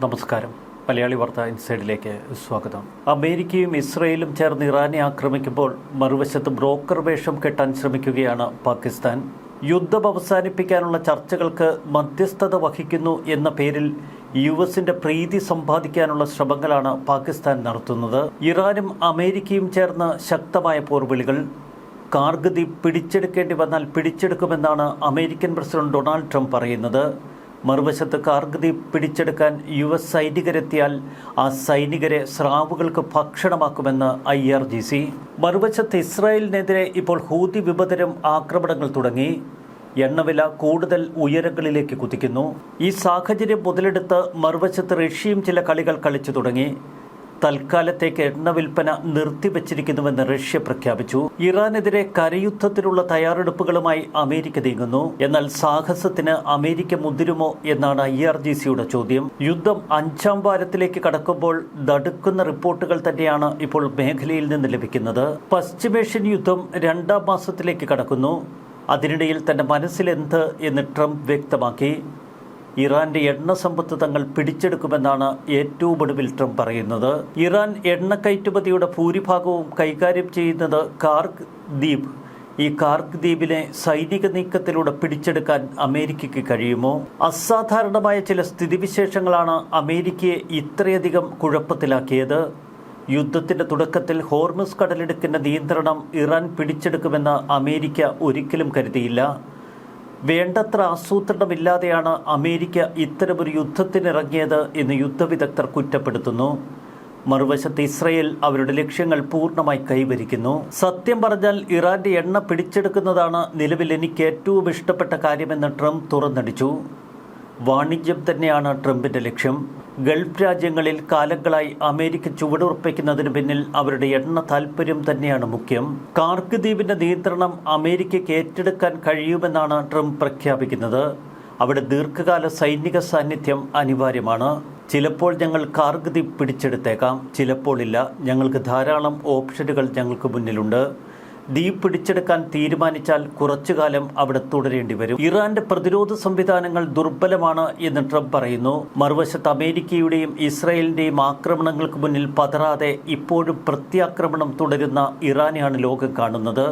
നമസ്കാരം. മലയാളി വാർത്ത ഇൻസൈഡിലേക്ക് സ്വാഗതം. അമേരിക്കയും ഇസ്രയേലും ചേർന്ന് ഇറാനെ ആക്രമിക്കുമ്പോൾ മറുവശത്ത് ബ്രോക്കർ വേഷം കെട്ടാൻ ശ്രമിക്കുകയാണ് പാകിസ്ഥാൻ. യുദ്ധം അവസാനിപ്പിക്കാനുള്ള ചർച്ചകൾക്ക് മധ്യസ്ഥത വഹിക്കുന്നു എന്ന പേരിൽ യുഎസിന്റെ പ്രീതി സമ്പാദിക്കാനുള്ള ശ്രമങ്ങളാണ് പാകിസ്ഥാൻ നടത്തുന്നത്. ഇറാനും അമേരിക്കയും ചേർന്ന് ശക്തമായ പോർവിളികൾ. കാർഗ് ദ്വീപ് പിടിച്ചെടുക്കേണ്ടി വന്നാൽ പിടിച്ചെടുക്കുമെന്നാണ് അമേരിക്കൻ പ്രസിഡന്റ് ഡൊണാൾഡ് ട്രംപ് പറയുന്നത്. മറുവശത്ത് കാർഗ് ദ്വീപ് പിടിച്ചെടുക്കാൻ US സൈനികരെത്തിയാൽ ആ സൈനികരെ സ്രാവുകൾക്ക് ഭക്ഷണമാക്കുമെന്ന് IRGC. മറുവശത്ത് ഇസ്രായേലിനെതിരെ ഇപ്പോൾ ഹൂതി വിമതരും ആക്രമണങ്ങൾ തുടങ്ങി. എണ്ണവില കൂടുതൽ ഉയരങ്ങളിലേക്ക് കുതിക്കുന്നു. ഈ സാഹചര്യം മുതലെടുത്ത് മറുവശത്ത് റഷ്യയും ചില കളികൾ കളിച്ചു തുടങ്ങി. തൽക്കാലത്തേക്ക് എണ്ണ വിൽപ്പന നിർത്തിവച്ചിരിക്കുന്നുവെന്ന് റഷ്യ പ്രഖ്യാപിച്ചു. ഇറാനെതിരെ കരയുദ്ധത്തിനുള്ള തയ്യാറെടുപ്പുകളുമായി അമേരിക്ക നീങ്ങുന്നു. എന്നാൽ സാഹസത്തിന് അമേരിക്ക മുതിരുമോ എന്നാണ് IRGCയുടെ ചോദ്യം. യുദ്ധം 5ാം വാരത്തിലേക്ക് കടക്കുമ്പോൾ നടുക്കുന്ന റിപ്പോർട്ടുകൾ തന്നെയാണ് ഇപ്പോൾ മേഖലയിൽ നിന്ന് ലഭിക്കുന്നത്. പശ്ചിമേഷ്യൻ യുദ്ധം 2ാം മാസത്തിലേക്ക് കടക്കുന്നു. അതിനിടയിൽ തന്റെ മനസ്സിലെന്ത് എന്ന് ട്രംപ് വ്യക്തമാക്കി. ഇറാന്റെ എണ്ണ സമ്പത്ത് തങ്ങൾ പിടിച്ചെടുക്കുമെന്നാണ് ഏറ്റവും ഒടുവിൽ ട്രംപ് പറയുന്നത്. ഇറാൻ എണ്ണ കയറ്റുമതിയുടെ ഭൂരിഭാഗവും കൈകാര്യം ചെയ്യുന്നത് കാർഗ് ദ്വീപ്. ഈ കാർഗ് ദ്വീപിനെ സൈനിക നീക്കത്തിലൂടെ പിടിച്ചെടുക്കാൻ അമേരിക്കയ്ക്ക് കഴിയുമോ? അസാധാരണമായ ചില സ്ഥിതിവിശേഷങ്ങളാണ് അമേരിക്കയെ ഇത്രയധികം കുഴപ്പത്തിലാക്കിയത്. യുദ്ധത്തിന്റെ തുടക്കത്തിൽ ഹോർമുസ് കടലിടുക്കിന്റെ നിയന്ത്രണം ഇറാൻ പിടിച്ചെടുക്കുമെന്ന് അമേരിക്ക ഒരിക്കലും കരുതിയില്ല. വേണ്ടത്ര ആസൂത്രണമില്ലാതെയാണ് അമേരിക്ക ഇത്തരമൊരു യുദ്ധത്തിനിറങ്ങിയത് എന്ന് യുദ്ധവിദഗ്ധർ കുറ്റപ്പെടുത്തുന്നു. മറുവശത്ത് ഇസ്രയേൽ അവരുടെ ലക്ഷ്യങ്ങൾ പൂർണ്ണമായി കൈവരിക്കുന്നു. സത്യം പറഞ്ഞാൽ ഇറാന്റെ എണ്ണ പിടിച്ചെടുക്കുന്നതാണ് നിലവിൽ എനിക്ക് ഏറ്റവും ഇഷ്ടപ്പെട്ട കാര്യമെന്ന് ട്രംപ് തുറന്നടിച്ചു. വാണിജ്യം തന്നെയാണ് ട്രംപിന്റെ ലക്ഷ്യം. ഗൾഫ് രാജ്യങ്ങളിൽ കാലങ്ങളായി അമേരിക്ക ചുവടുറപ്പിക്കുന്നതിന് പിന്നിൽ അവരുടെ എണ്ണ താൽപ്പര്യം തന്നെയാണ് മുഖ്യം. കാർഗ് ദ്വീപിന്റെ നിയന്ത്രണം അമേരിക്കയ്ക്ക് ഏറ്റെടുക്കാൻ കഴിയുമെന്നാണ് ട്രംപ് പ്രഖ്യാപിക്കുന്നത്. അവിടെ ദീർഘകാല സൈനിക സാന്നിധ്യം അനിവാര്യമാണ്. ചിലപ്പോൾ ഞങ്ങൾ കാർഗ് ദ്വീപ് പിടിച്ചെടുത്തേക്കാം, ചിലപ്പോൾ ഇല്ല. ഞങ്ങൾക്ക് ധാരാളം ഓപ്ഷനുകൾ ഞങ്ങൾക്ക് മുന്നിലുണ്ട്. ദ്വീപ് പിടിച്ചെടുക്കാൻ തീരുമാനിച്ചാൽ കുറച്ചുകാലം അവിടെ തുടരേണ്ടി വരും. ഇറാന്റെ പ്രതിരോധ സംവിധാനങ്ങൾ ദുർബലമാണ് എന്ന് ട്രംപ് പറയുന്നു. മറുവശത്ത് അമേരിക്കയുടെയും ഇസ്രായേലിന്റെയും ആക്രമണങ്ങൾക്ക് മുന്നിൽ പതറാതെ ഇപ്പോഴും പ്രത്യാക്രമണം തുടരുന്ന ഇറാനെയാണ് ലോകം കാണുന്നത്.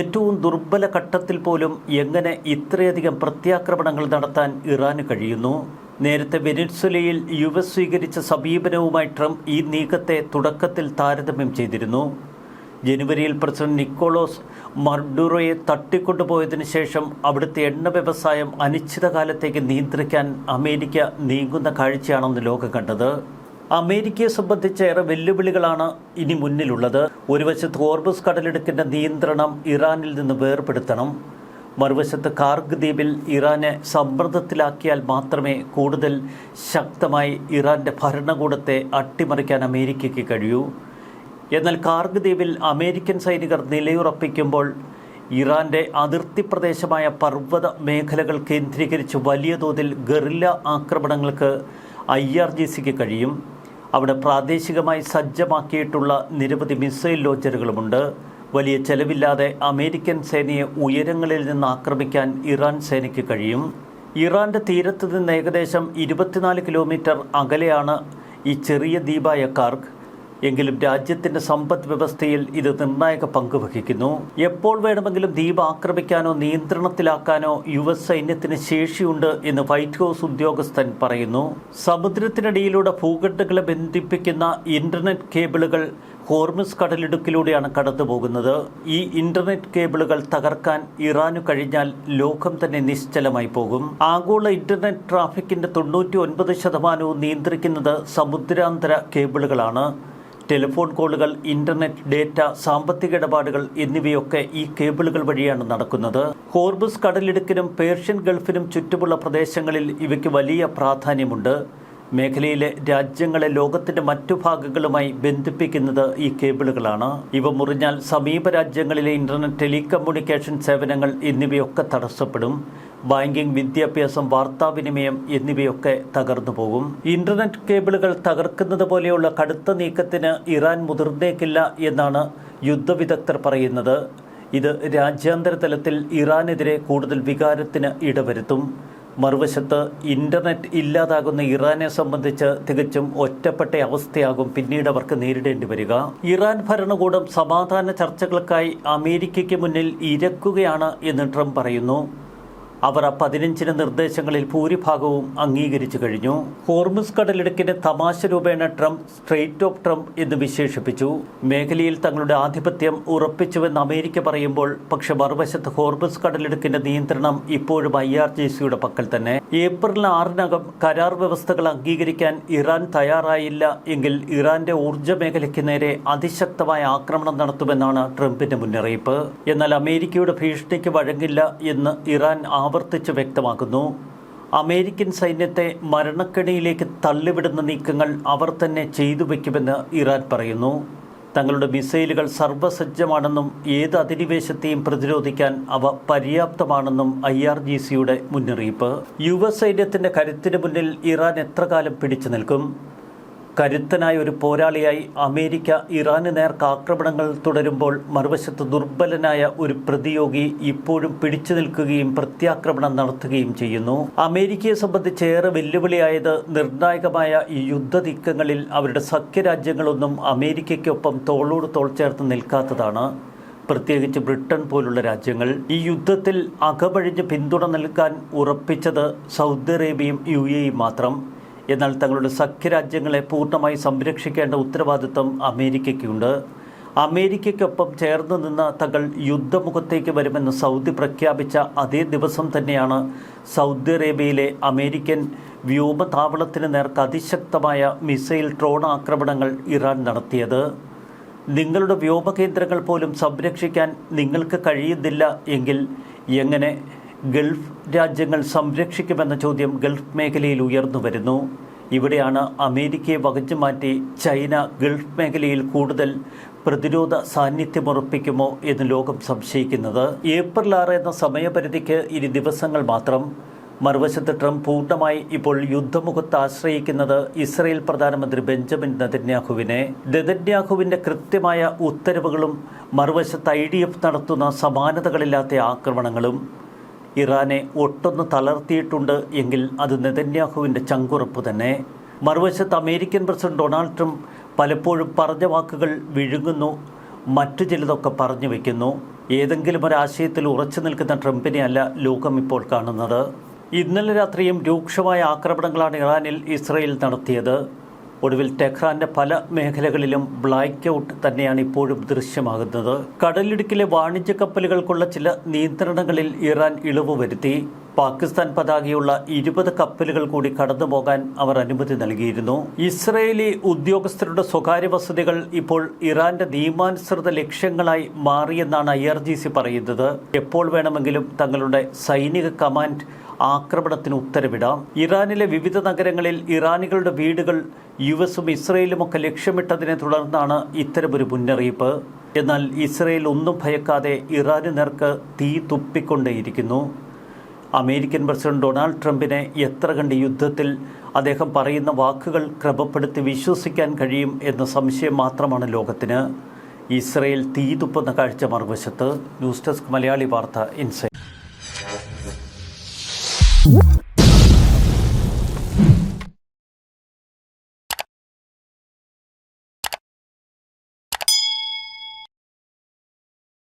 ഏറ്റവും ദുർബല ഘട്ടത്തിൽ പോലും എങ്ങനെ ഇത്രയധികം പ്രത്യാക്രമണങ്ങൾ നടത്താൻ ഇറാന് കഴിയുന്നു? നേരത്തെ വെനിസ്വേലയിൽ US സ്വീകരിച്ച സമീപനവുമായി ട്രംപ് ഈ നീക്കത്തെ തുടക്കത്തിൽ താരതമ്യം ചെയ്തിരുന്നു. ജനുവരിയിൽ പ്രസിഡന്റ് നിക്കോളാസ് മഡുറോയെ തട്ടിക്കൊണ്ടുപോയതിനു ശേഷം അവിടുത്തെ എണ്ണ വ്യവസായം അനിശ്ചിതകാലത്തേക്ക് നിയന്ത്രിക്കാൻ അമേരിക്ക നീങ്ങുന്ന കാഴ്ചയാണെന്ന് ലോകം കണ്ടത്. അമേരിക്കയെ സംബന്ധിച്ച് ഏറെ വെല്ലുവിളികളാണ് ഇനി മുന്നിലുള്ളത്. ഒരു വശത്ത് ഹോർമുസ് കടലിടുക്കിന്റെ നിയന്ത്രണം ഇറാനിൽ നിന്ന് വേർപെടുത്തണം. മറുവശത്ത് കാർഗ് ദ്വീപിൽ ഇറാനെ സമ്മർദ്ദത്തിലാക്കിയാൽ മാത്രമേ കൂടുതൽ ശക്തമായി ഇറാന്റെ ഭരണകൂടത്തെ അട്ടിമറിക്കാൻ അമേരിക്കയ്ക്ക് കഴിയൂ. എന്നാൽ കാർഗ് ദ്വീപിൽ അമേരിക്കൻ സൈനികർ നിലയുറപ്പിക്കുമ്പോൾ ഇറാന്റെ അതിർത്തി പ്രദേശമായ പർവ്വത മേഖലകൾ കേന്ദ്രീകരിച്ച് വലിയ തോതിൽ ഗറില്ല ആക്രമണങ്ങൾക്ക് IRGCക്ക് കഴിയും. അവിടെ പ്രാദേശികമായി സജ്ജമാക്കിയിട്ടുള്ള നിരവധി മിസൈൽ ലോഞ്ചറുകളുമുണ്ട്. വലിയ ചെലവില്ലാതെ അമേരിക്കൻ സേനയെ ഉയരങ്ങളിൽ നിന്ന് ആക്രമിക്കാൻ ഇറാൻ സേനയ്ക്ക് കഴിയും. ഇറാന്റെ തീരത്ത് നിന്ന് ഏകദേശം 24 കിലോമീറ്റർ അകലെയാണ് ഈ ചെറിയ ദ്വീപായ കാർഗ്. എങ്കിലും രാജ്യത്തിന്റെ സമ്പദ് വ്യവസ്ഥയിൽ ഇത് നിർണായക പങ്ക് വഹിക്കുന്നു. എപ്പോൾ വേണമെങ്കിലും ദ്വീപ് ആക്രമിക്കാനോ നിയന്ത്രണത്തിലാക്കാനോ US സൈന്യത്തിന് ശേഷിയുണ്ട് എന്ന് വൈറ്റ് ഹൗസ് ഉദ്യോഗസ്ഥൻ പറയുന്നു. സമുദ്രത്തിനടിയിലൂടെ ഭൂഖണ്ഡങ്ങളെ ബന്ധിപ്പിക്കുന്ന ഇന്റർനെറ്റ് കേബിളുകൾ ഹോർമുസ് കടലിടുക്കിലൂടെയാണ് കടന്നുപോകുന്നത്. ഈ ഇന്റർനെറ്റ് കേബിളുകൾ തകർക്കാൻ ഇറാനു കഴിഞ്ഞാൽ ലോകം തന്നെ നിശ്ചലമായി പോകും. ആഗോള ഇന്റർനെറ്റ് ട്രാഫിക്കിന്റെ 99% നിയന്ത്രിക്കുന്നത് സമുദ്രാന്തര കേബിളുകളാണ്. ടെലിഫോൺ കോളുകൾ, ഇന്റർനെറ്റ് ഡേറ്റ, സാമ്പത്തിക ഇടപാടുകൾ എന്നിവയൊക്കെ ഈ കേബിളുകൾ വഴിയാണ് നടക്കുന്നത്. ഹോർമുസ് കടലിടുക്കിനും പേർഷ്യൻ ഗൾഫിനും ചുറ്റുമുള്ള പ്രദേശങ്ങളിൽ ഇവയ്ക്ക് വലിയ പ്രാധാന്യമുണ്ട്. മേഖലയിലെ രാജ്യങ്ങളെ ലോകത്തിന്റെ മറ്റു ഭാഗങ്ങളുമായി ബന്ധിപ്പിക്കുന്നത് ഈ കേബിളുകളാണ്. ഇവ മുറിഞ്ഞാൽ സമീപ രാജ്യങ്ങളിലെ ഇന്റർനെറ്റ്, ടെലികമ്മ്യൂണിക്കേഷൻ സേവനങ്ങൾ എന്നിവയൊക്കെ തടസ്സപ്പെടും. ബാങ്കിംഗ്, വിദ്യാഭ്യാസം, വാർത്താവിനിമയം എന്നിവയൊക്കെ തകർന്നു പോകും. ഇന്റർനെറ്റ് കേബിളുകൾ തകർക്കുന്നത് പോലെയുള്ള കടുത്ത നീക്കത്തിന് ഇറാൻ മുതിർന്നേക്കില്ല എന്നാണ് യുദ്ധവിദഗ്ധർ പറയുന്നത്. ഇത് രാജ്യാന്തര തലത്തിൽ ഇറാനെതിരെ കൂടുതൽ വികാരത്തിന് ഇടവരുത്തും. മറുവശത്ത് ഇന്റർനെറ്റ് ഇല്ലാതാകുന്ന ഇറാനെ സംബന്ധിച്ച് തികച്ചും ഒറ്റപ്പെട്ട അവസ്ഥയാകും പിന്നീട് അവർക്ക് നേരിടേണ്ടി വരിക. ഇറാൻ ഭരണകൂടം സമാധാന ചർച്ചകൾക്കായി അമേരിക്കയ്ക്ക് മുന്നിൽ ഇരക്കുകയാണ് എന്ന് ട്രംപ് പറയുന്നു. അവർ ആ 15 നിർദ്ദേശങ്ങളിൽ ഭൂരിഭാഗവും അംഗീകരിച്ചു കഴിഞ്ഞു. ഹോർമുസ് കടലിടുക്കിനെ തമാശ രൂപേണ ട്രംപ് സ്ട്രെയിറ്റ് ഓഫ് ട്രംപ് എന്ന് വിശേഷിപ്പിച്ചു. മേഖലയിൽ തങ്ങളുടെ ആധിപത്യം ഉറപ്പിച്ചുവെന്ന് അമേരിക്ക പറയുമ്പോൾ പക്ഷെ മറുവശത്ത് ഹോർമുസ് കടലിടുക്കിന്റെ നിയന്ത്രണം ഇപ്പോഴും IRGCയുടെ പക്കൽ തന്നെ. ഏപ്രിൽ 6 കരാർ വ്യവസ്ഥകൾ അംഗീകരിക്കാൻ ഇറാൻ തയ്യാറായില്ല എങ്കിൽ ഇറാന്റെ ഊർജ്ജ മേഖലയ്ക്ക് നേരെ അതിശക്തമായ ആക്രമണം നടത്തുമെന്നാണ് ട്രംപിന്റെ മുന്നറിയിപ്പ്. എന്നാൽ അമേരിക്കയുടെ ഭീഷണിക്ക് വഴങ്ങില്ല എന്ന് ഇറാൻ ആവർത്തിച്ച് വ്യക്തമാക്കുന്നു. അമേരിക്കൻ സൈന്യത്തെ മരണക്കെണിയിലേക്ക് തള്ളിവിടുന്ന നീക്കങ്ങൾ അവർ തന്നെ ചെയ്തു വയ്ക്കുമെന്ന് ഇറാൻ പറയുന്നു. തങ്ങളുടെ മിസൈലുകൾ സർവ്വസജ്ജമാണെന്നും ഏത് അധിനിവേശത്തെയും പ്രതിരോധിക്കാൻ അവ പര്യാപ്തമാണെന്നും IRGCയുടെ മുന്നറിയിപ്പ്. US സൈന്യത്തിന്റെ കരുത്തിന് മുന്നിൽ ഇറാൻ എത്ര കാലം പിടിച്ചു നിൽക്കും? കരുത്തനായ ഒരു പോരാളിയായി അമേരിക്ക ഇറാന് നേർക്ക് ആക്രമണങ്ങൾ തുടരുമ്പോൾ മറുവശത്ത് ദുർബലനായ ഒരു പ്രതിയോഗി ഇപ്പോഴും പിടിച്ചു നിൽക്കുകയും പ്രത്യാക്രമണം നടത്തുകയും ചെയ്യുന്നു. അമേരിക്കയെ സംബന്ധിച്ച് ഏറെ വെല്ലുവിളിയായത് നിർണായകമായ ഈ യുദ്ധ നീക്കങ്ങളിൽ അവരുടെ സഖ്യരാജ്യങ്ങളൊന്നും അമേരിക്കയ്ക്കൊപ്പം തോളോട് തോൾ ചേർത്ത് നിൽക്കാത്തതാണ്. പ്രത്യേകിച്ച് ബ്രിട്ടൻ പോലുള്ള രാജ്യങ്ങൾ ഈ യുദ്ധത്തിൽ അകമഴിഞ്ഞ് പിന്തുണ നൽകാൻ ഉറപ്പിച്ചത് സൗദി അറേബ്യയും UAE മാത്രം. എന്നാൽ തങ്ങളുടെ സഖ്യരാജ്യങ്ങളെ പൂർണ്ണമായി സംരക്ഷിക്കേണ്ട ഉത്തരവാദിത്വം അമേരിക്കയ്ക്കുണ്ട്. അമേരിക്കയ്ക്കൊപ്പം ചേർന്ന് നിന്ന് തങ്ങൾ യുദ്ധമുഖത്തേക്ക് വരുമെന്ന് സൗദി പ്രഖ്യാപിച്ച അതേ ദിവസം തന്നെയാണ് സൗദി അറേബ്യയിലെ അമേരിക്കൻ വ്യോമതാവളത്തിന് നേർക്ക് അതിശക്തമായ മിസൈൽ ഡ്രോൺ ആക്രമണങ്ങൾ ഇറാൻ നടത്തിയത്. നിങ്ങളുടെ വ്യോമകേന്ദ്രങ്ങൾ പോലും സംരക്ഷിക്കാൻ നിങ്ങൾക്ക് കഴിയുന്നില്ല എങ്കിൽ എങ്ങനെ ഗൾഫ് രാജ്യങ്ങൾ സംരക്ഷിക്കുമെന്ന ചോദ്യം ഗൾഫ് മേഖലയിൽ ഉയർന്നു വരുന്നു. ഇവിടെയാണ് അമേരിക്കയെ വകച്ചു മാറ്റി ചൈന ഗൾഫ് മേഖലയിൽ കൂടുതൽ പ്രതിരോധ സാന്നിധ്യമുറപ്പിക്കുമോ എന്ന് ലോകം സംശയിക്കുന്നത്. ഏപ്രിൽ 6 എന്ന സമയപരിധിക്ക് ഇനി ദിവസങ്ങൾ മാത്രം. മറുവശത്ത് ട്രംപ് പൂർണ്ണമായി ഇപ്പോൾ യുദ്ധമുഖത്ത് ആശ്രയിക്കുന്നത് ഇസ്രയേൽ പ്രധാനമന്ത്രി ബെഞ്ചമിൻ നെതന്യാഹുവിനെ. നെതന്യാഹുവിൻ്റെ കൃത്യമായ ഉത്തരവുകളും മറുവശത്ത് IDF നടത്തുന്ന സമാനതകളില്ലാത്ത ആക്രമണങ്ങളും ഇറാനെ ഒട്ടൊന്ന് തളർത്തിയിട്ടുണ്ട് എങ്കിൽ അത് നെതന്യാഹുവിൻ്റെ ചങ്കുറപ്പ് തന്നെ. മറുവശത്ത് അമേരിക്കൻ പ്രസിഡന്റ് ഡൊണാൾഡ് ട്രംപ് പലപ്പോഴും പറഞ്ഞ വാക്കുകൾ വിഴുങ്ങുന്നു, മറ്റു ചിലതൊക്കെ പറഞ്ഞു വയ്ക്കുന്നു. ഏതെങ്കിലും ഒരാശയത്തിൽ ഉറച്ചു നിൽക്കുന്ന ട്രംപിനെയല്ല ലോകം ഇപ്പോൾ കാണുന്നത്. ഇന്നലെ രാത്രിയും രൂക്ഷമായ ആക്രമണങ്ങളാണ് ഇറാനിൽ ഇസ്രയേൽ നടത്തിയത്. ഒടുവിൽ ടെഹ്റാന്റെ പല മേഖലകളിലും ബ്ലാക്ക് ഔട്ട് തന്നെയാണ് ഇപ്പോഴും ദൃശ്യമാകുന്നത്. കടലിടുക്കിലെ വാണിജ്യ കപ്പലുകൾക്കുള്ള ചില നിയന്ത്രണങ്ങളിൽ ഇറാൻ ഇളവ് വരുത്തി. പാകിസ്ഥാൻ പതാകയുള്ള 20 കപ്പലുകൾ കൂടി കടന്നുപോകാൻ അവർ അനുമതി നൽകിയിരുന്നു. ഇസ്രയേലി ഉദ്യോഗസ്ഥരുടെ സ്വകാര്യ വസതികൾ ഇപ്പോൾ ഇറാന്റെ നിയമാനുസൃത ലക്ഷ്യങ്ങളായി മാറിയെന്നാണ് IRGC പറയുന്നത്. എപ്പോൾ വേണമെങ്കിലും തങ്ങളുടെ സൈനിക കമാൻഡ് ആക്രമണത്തിന് ഉത്തരവിടാം. ഇറാനിലെ വിവിധ നഗരങ്ങളിൽ ഇറാനികളുടെ വീടുകൾ US-ഉം ഇസ്രയേലുമൊക്കെ ലക്ഷ്യമിട്ടതിനെ തുടർന്നാണ് ഇത്തരമൊരു മുന്നറിയിപ്പ്. എന്നാൽ ഇസ്രയേൽ ഒന്നും ഭയക്കാതെ ഇറാന് നേർക്ക് തീ തുപ്പിക്കൊണ്ടേയിരിക്കുന്നു. അമേരിക്കൻ പ്രസിഡന്റ് ഡൊണാൾഡ് ട്രംപിനെ എത്ര കണ്ട് യുദ്ധത്തിൽ അദ്ദേഹം പറയുന്ന വാക്കുകൾ ക്രമപ്പെടുത്തി വിശ്വസിക്കാൻ കഴിയും എന്ന സംശയം മാത്രമാണ് ലോകത്തിന്. ഇസ്രയേൽ തീ തുപ്പുന്ന കാഴ്ച മറുവശത്ത്. ന്യൂസ് ഡെസ്ക് മലയാളി വാർത്ത ഇൻസൈറ്റ്.